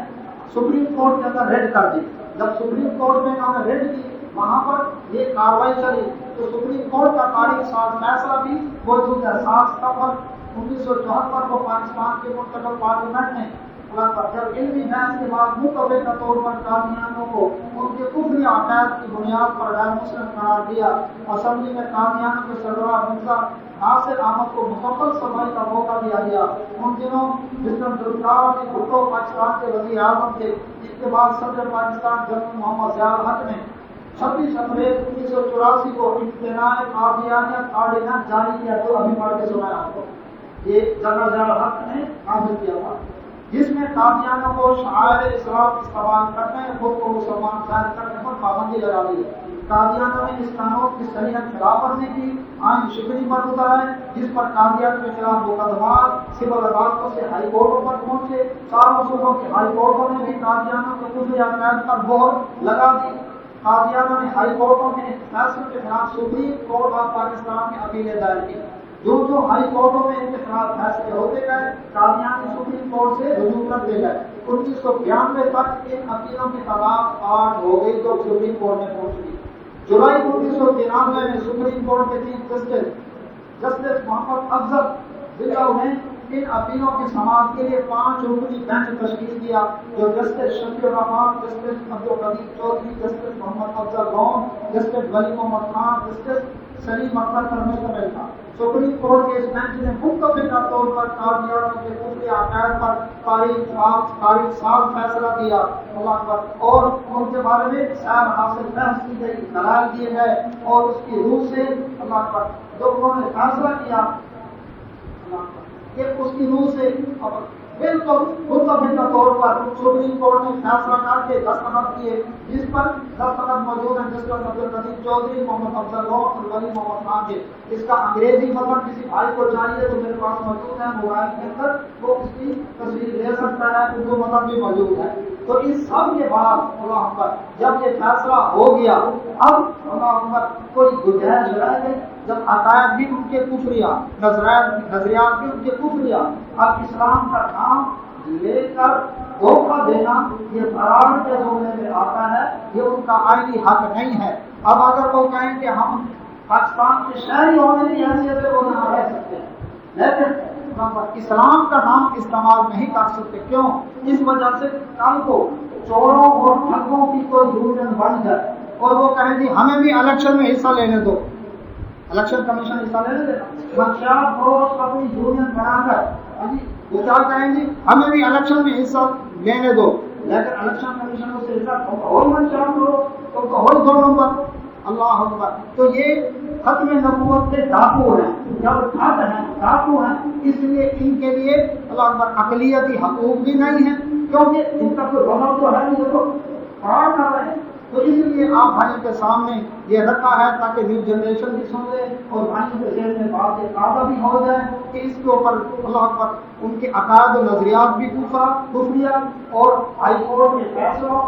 سپریم کورٹ کے اندر ریڈ کر دی۔ جب سپریم کورٹ میں انہوں نے ریڈ کی، وہاں پر یہ کاروائی چلی تو سپریم کورٹ کا تاریخ ساز فیصلہ بھی موجود ہے۔ 7 ستمبر 1974 کو پاکستان کے منتخب پارلیمنٹ نے جب علمی بحث کے بعد متفقہ طور پر قادیانیوں کو ان کے کفری عقائد کی بنیاد پر غیر مسلم قرار دیا، اسمبلی میں قادیانیوں کے سربراہ مرزا ناصر احمد کو مکمل صفائی کا موقع دیا گیا۔ ان دنوں مسٹر ذوالفقار علی بھٹو پاکستان کے وزیر اعظم تھے۔ اس کے بعد صدر پاکستان جنرل محمد ضیاء الحق نے 26 اپریل 1984 کو امتناع قادیانیت آرڈیننس جاری کیا، جو ابھی پڑھ کے سنایا آپ کو، یہ جنرل ضیاء الحق نے نافذ کیا تھا، جس میں قادیانیوں کو شعائر اسلام استعمال کرنے، خود کو مسلمان ظاہر کرنے پر پابندی لگا دی ہے۔ قادیانیوں نے اس قانون کی صریحا خلاف ورزی کی، آئین شکنی پر اترائے، جس پر قادیانیوں کے خلاف مقدمات سول عدالتوں سے ہائی کورٹوں پر پہنچے۔ 4 صوبوں کے ہائی کورٹوں نے بھی قادیانیوں کے کفری عقائد پر مہر لگا دی۔ قادیانیوں نے ہائی کورٹوں میں فیصلوں کے خلاف سپریم کورٹ آف پاکستان میں اپیلیں دائر کی۔ جو ہائی کورٹوں میں ان کے خلاف فیصلے ہوتے گئے، قادیانی سپریم کورٹ سے رجوع کرتے گئے۔ 1992 تک ان اپیلوں کی تعداد 8 ہو گئی جو سپریم کورٹ میں پہنچ گئی۔ جولائی 1993 میں سپریم کورٹ کے چیف جسٹس محمد افضل ضیاء نے ان اپیلوں کی سماعت کے لیے 5 رکنی بینچ تشکیل کیا، جو جسٹس شفیع الرحمان، جسٹس عبدالقدیر چودھری، جسٹس محمد افضل لون، جسٹس ولی محمد خان، جسٹس سلیم اختر پر مشتمل تھا۔ سپریم کورٹ کے اس بینچ نے متفقہ طور پر قادیانیوں کے کفری عقائد پر تاریخ سال فیصلہ دیا، اللہ اکبر، اور ان کے بارے میں سیر حاصل بحث کی گئی، دلائل دیے گئے، اور اس کی روح سے اللہ اکبر جو انہوں نے فیصلہ کیا کہ اس کی روح سے بالکل متفقہ طور پر سپریم کورٹ نے فیصلہ کر کے دستخط کیے، جس پر دستخط موجود ہیں جسٹس عبدالقدیر چودھری، محمد افضل لون اور ولی محمد خان کے۔ اس کا انگریزی متن کسی بھائی کو چاہیے تو میرے پاس موجود ہے موبائل کے اندر، وہ اس کی تصویر لے سکتا ہے، اردو متن بھی موجود ہے۔ تو اس سب کے بعد اللہ اکبر جب یہ فیصلہ ہو گیا، اب اللہ اکبر کوئی گنجائش رہ گئی، جب عقائد بھی ان کے کفریہ، نظریات بھی ان کے کفریہ، اب اسلام کا نام لے کر دھوکہ دینا یہ فرار کے زمرے میں آتا ہے، یہ ان کا آئینی حق نہیں ہے۔ اب اگر وہ کہیں کہ ہم پاکستان کے شہری ہونے کی حیثیت سے وہ نہ رہ سکتے ہیں، لیکن اسلام کا نام استعمال نہیں کر سکتے، کیوں؟ اس وجہ سے کل کو چوروں اور ٹھگوں کی کوئی یونین بن جائے اور وہ کہیں جی ہمیں بھی الیکشن میں حصہ لینے دو، الیکشن کمیشن حصہ لینے دے، منشیات فروش اپنی یونین بنا کر وہ کیا کہیں گی ہمیں بھی الیکشن میں حصہ لینے دو، لیکن الیکشن کمیشن سے حصہ اور منشیات فروش تو اور 2 نمبر، اللہ اکبر۔ تو یہ ختم نبوت کے ڈاکو ہیں، جب ٹھگ ہیں ڈاکو ہیں، اس لیے ان کے لیے اللہ اکبر اقلیتی حقوق بھی نہیں ہیں، کیونکہ ان کا کوئی غلط تو ہے نہیں، وہ تو فراڈ کر رہے ہیں۔ تو اس لیے آپ بھائیوں کے سامنے یہ رکھا ہے تاکہ نیو جنریشن بھی سن لے اور بھائیوں کے ذہن میں بات قاعدہ بھی ہو جائے کہ اس کے اوپر اللہ اکبر ان کے عقائد و نظریات بھی کفریہ اور ہائی کورٹ کے فیصلوں،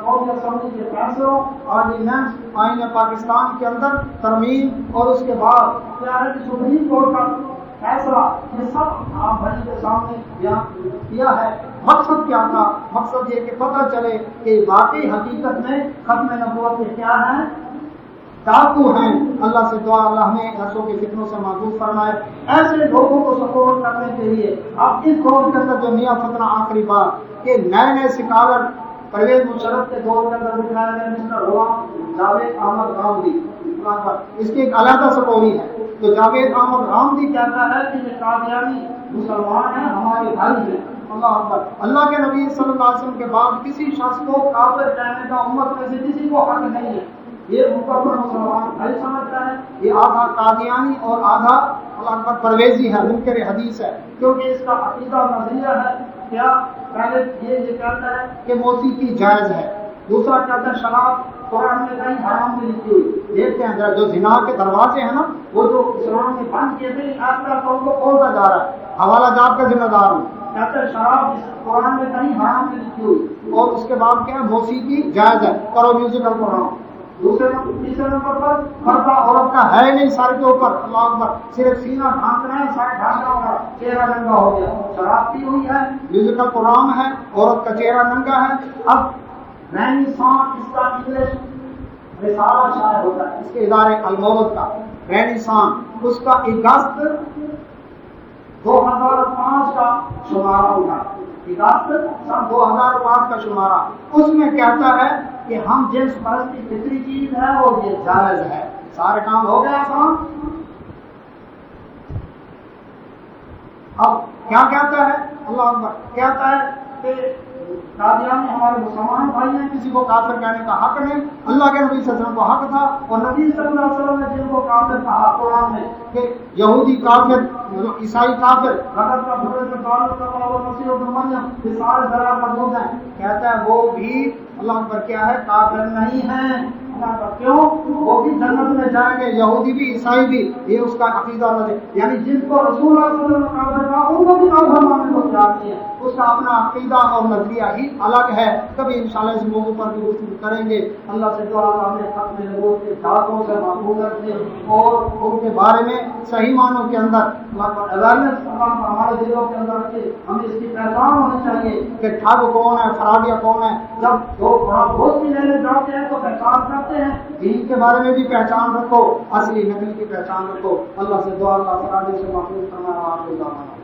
قومی اسمبلی کے فیصلوں، آرڈیننس آئین پاکستان کے اندر ترمیم اور اس کے بعد کیا ہے کہ سپریم کورٹ کا فیصلہ، یہ سب آپ بھائی کے سامنے بیان کیا ہے۔ مقصد کیا تھا؟ مقصد یہ کہ پتہ چلے کہ واقعی حقیقت میں ختم نبوت کے کیا ہیں ڈاکو ہیں. اللہ سے دعا اللہ ہمیں ایسوں کے فتنوں سے محفوظ فرمائے. ایسے لوگوں کو سپورٹ کرنے کے لیے اب اس دور کے اندر جو نیا فتنہ آخری بار کہ نئے اسکالر پرویز مشرف کے دور کے اندر دکھایا گیا مسٹر غلام جاوید احمد رامدی، اس کی ایک علیحدہ سٹوری ہے. تو جاوید احمد رامدی کہتا ہے کہ یہ قادیانی مسلمان ہیں، ہمارے بھائی ہیں. اللہ اکبر. اللہ کے نبی صلی اللہ علیہ وسلم کے بعد کسی شخص کو کافر کہنے کا امت میں سے کسی کو حق نہیں ہے. یہ مکمل مسلمان بھائی سمجھتا ہے. یہ آدھا قادیانی اور آدھا اللہ اکبر پرویزی ہے، منکر حدیث ہے، کیونکہ اس کا عقیدہ نظریہ ہے. کیا پہلے یہ کہتا ہے کہ موسیقی جائز ہے، دوسرا کہتا ہے شراب قرآن میں کہیں حرام میں لکھی ہوئی. دیکھتے ہیں جو زنا کے دروازے ہیں نا وہ جو اسلام نے بند کیے تھے آج کل تو ان کو کھولتا جا رہا ہے. حوالہ جات کا ذمہ دار ہوں. کہتے ہیں شراب قرآن میں کہیں حرام میں لکھی ہوئی. اور اس کے بعد کیا ہے موسیقی جائز ہے، کرو میوزیکل پروگرام. تیسرے نمبر پر پردہ عورت کا ہے نہیں سر کے اوپر. اللہ اکبر. صرف سینہ ڈھانک رہے ہیں، سر ڈھانکا ہوگا، چہرہ ننگا ہو گیا. شراب پی ہوئی ہے، میوزیکل پروگرام ہے، عورت کا چہرہ ننگا ہے. اب رینیسانس اس کا انگلش رسالہ شائع ہوتا ہے، اس کے ادارے الموت کا رینیسانس، اس کا اگست 2005 کا شمارہ ہوگا. اگست سن 2005 کا شمارہ. اس میں کہتا ہے کہ ہم جنس پرستی فطری چیز ہے اور یہ جائز ہے. سارے کام ہو گئے آسان. اب کیا کہتا ہے؟ اللہ اکبر. کہتا ہے کہ قادیانی ہمارے مسلمان بھائی ہیں، کسی کو کافر کہنے کا حق نہیں. اللہ کے نبی صلی اللہ علیہ وسلم کو حق تھا، اور نبی صلی اللہ علیہ وسلم نے جن کو کافر کہا قرآن میں کہ یہودی کافر، عیسائی کافر، غلط کا بھرے سے تعلق کا بابا مسیح اور مریم، یہ سارے ذرا موجود ہیں. کہتا ہے وہ بھی اللہ اکبر کیا ہے کافر نہیں ہیں. کیوں؟ وہ بھی جنت میں جائیں گے، یہودی بھی عیسائی بھی. یہ اس کا عقیدہ ہے. یعنی جن کو رسول اللہ صلی اللہ علیہ وسلم نے کافر کہا ان کو بھی کافر ماننے کو تیار نہیں ہے. اس کا اپنا عقیدہ اور نظریہ ہی الگ ہے. کبھی انشاءاللہ اس موضوع پر بھی گفتگو کریں گے. اللہ سے دعا ہمیں ختم نبوت کے دھاگوں سے محفوظ رکھے اور ان کے بارے میں صحیح معنوں کے اندر اویئرنیس ہمارے دلوں کے اندر رکھے. ہمیں اس کی پہچان ہونی چاہیے کہ ٹھگ کون ہے، فراڈیا کون ہے. جب لوگ بہت بھی لینے جاتے ہیں تو پہچان کرتے ہیں. دین کے بارے میں بھی پہچان رکھو، اصلی نقلی کی پہچان رکھو. اللہ سے دعا اللہ فراڈی سے محفوظ فرمائے.